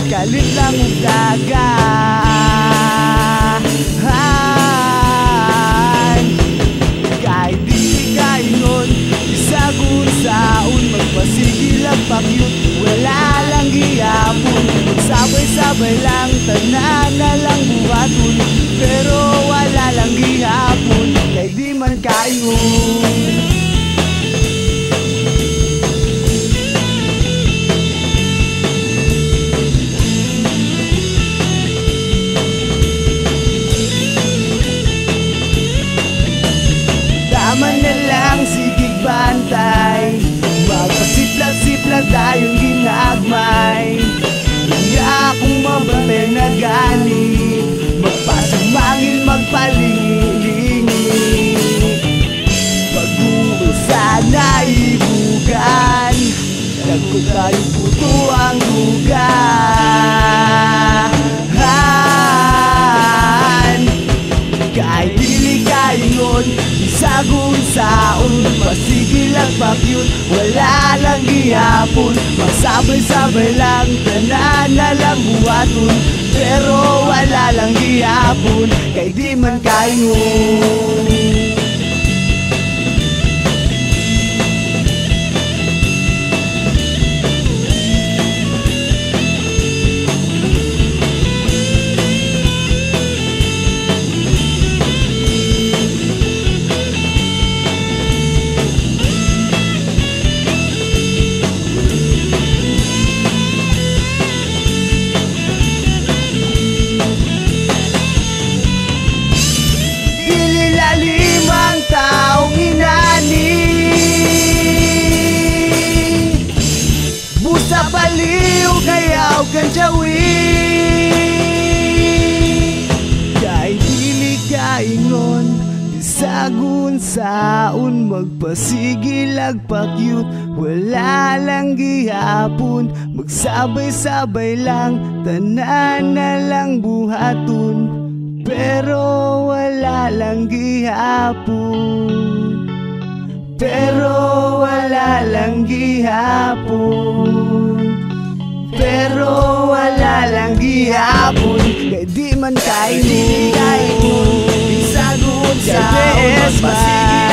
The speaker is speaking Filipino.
kalit lang ang dagahan. Kahit di kaingon, isagun saon, magpasigil ang pakyut, wala lang gihapon. Magsabay-sabay lang, tanan na lang buhaton, pero wala lang gihapon, kay di man kaingon. Tama na lang, sigig bantay, magpasiplat-siplat tayong ginagmay. Kaya kung mabantay na gani, magpasamangil, magpalingi-lingi. Pag-uul sana ibugan, nagko tayo puto ang dugahan. Kahit dili kaingon, isagun saon, pasigil ang pakyut, wala lang gihapon. Magsabay-sabay lang, tanan na lang buhaton, pero wala lang gihapon, kay di man kaingon. Limang taong inani, busa baliw kayaw kan jawi. Kay dili kaingon, bisagun saon, magpasigil ag pakyut, wala lang gihapon. Magsabay-sabay lang, tanan na lang buhaton, pero wala lang gihapon. Pero wala lang gihapon. Pero wala lang gihapon, kay di man kaingon. Isagun sa magpasigil